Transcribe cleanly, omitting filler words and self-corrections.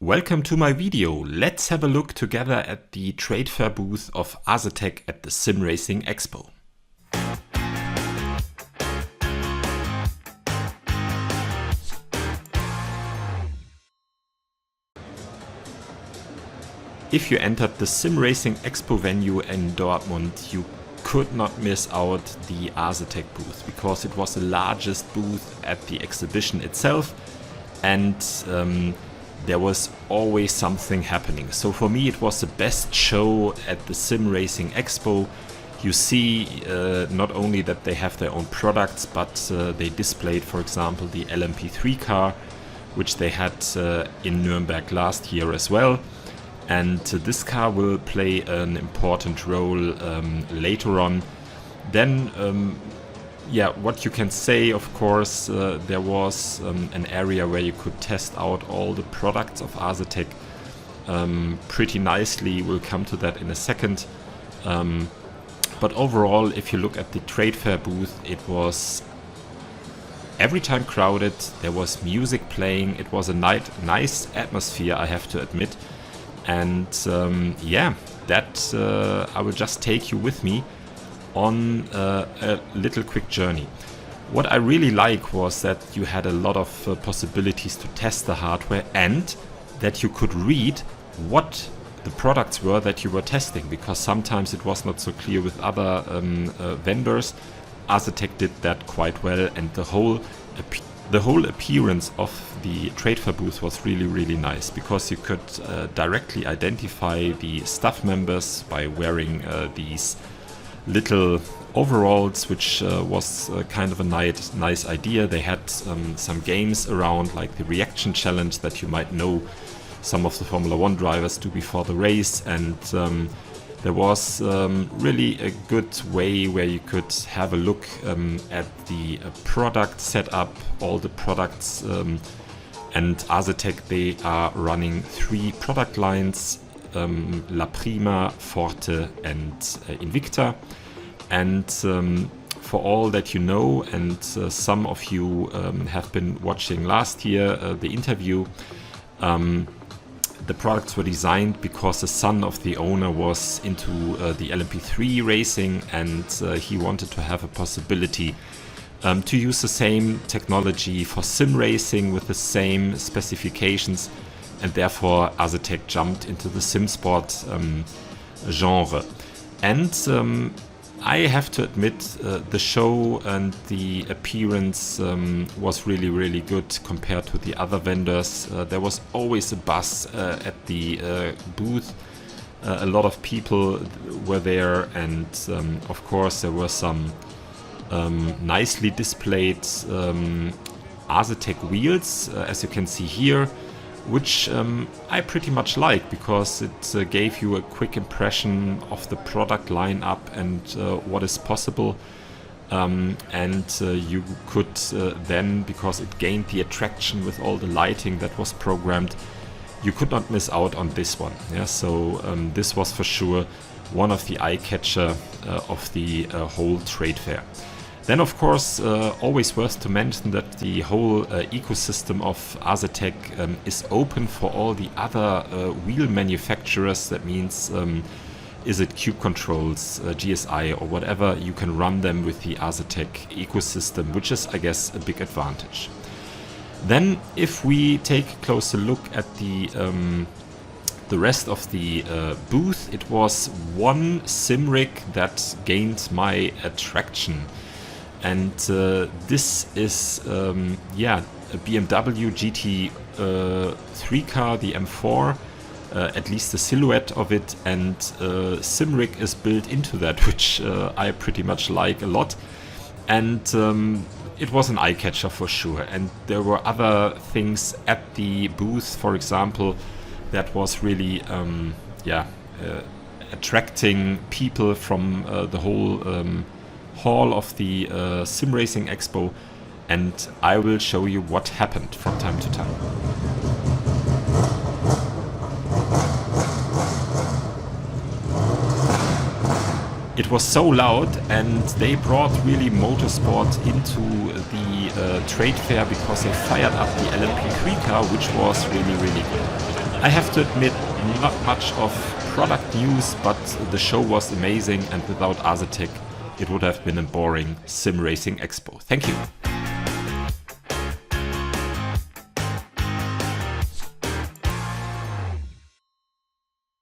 Welcome to my video. Let's have a look together at the trade fair booth of Asetek at the SimRacing Expo. If you entered the SimRacing Expo venue in Dortmund, you could not miss out the Asetek booth because it was the largest booth at the exhibition itself, and there was always something happening. So for me it was the best show at the SimRacing Expo. You see not only that they have their own products, but they displayed, for example, the LMP3 car, which they had in Nuremberg last year as well. And this car will play an important role later on. Then what you can say, of course, there was an area where you could test out all the products of Asetek pretty nicely. We'll come to that in a second. But overall, if you look at the trade fair booth, it was every time crowded. There was music playing. It was a nice atmosphere, I have to admit. And I will just take you with me on a little quick journey. What I really like was that you had a lot of possibilities to test the hardware, and that you could read what the products were that you were testing, because sometimes it was not so clear with other vendors. Asetek did that quite well, and the whole appearance of the trade fair booth was really nice, because you could directly identify the staff members by wearing these little overalls, which was kind of a nice idea. They had some games around, like the reaction challenge that you might know some of the Formula 1 drivers do before the race, and there was really a good way where you could have a look at the product setup, all the products, and Asetek, they are running 3 product lines, La Prima, Forte and Invicta. And for all that you know, and some of you have been watching last year the interview, the products were designed because the son of the owner was into the LMP3 racing, and he wanted to have a possibility to use the same technology for sim racing with the same specifications, and therefore Asetek jumped into the sim sport genre. And I have to admit, the show and the appearance was really good compared to the other vendors. There was always a buzz at the booth. A lot of people were there, and of course there were some nicely displayed Asetek wheels, as you can see here, which I pretty much like, because it gave you a quick impression of the product lineup and what is possible. You could then, because it gained the attraction with all the lighting that was programmed, you could not miss out on this one. Yeah, so this was for sure one of the eye-catcher of the whole trade fair. Then, of course, always worth to mention that the whole ecosystem of Asetek is open for all the other wheel manufacturers. That means, is it Cube Controls, GSI, or whatever, you can run them with the Asetek ecosystem, which is, I guess, a big advantage. Then, if we take a closer look at the rest of the booth, it was one sim rig that gained my attraction. And this is a BMW GT3 car, the M4, at least the silhouette of it, and SimRig is built into that, which I pretty much like a lot. And it was an eye-catcher for sure. And there were other things at the booth, for example, that was really attracting people from the whole hall of the SimRacing Expo, and I will show you what happened from time to time. It was so loud, and they brought really motorsport into the trade fair, because they fired up the LMP3 car, which was really good. I have to admit, not much of product news, but the show was amazing, and without Asetek, it would have been a boring sim racing expo. Thank you.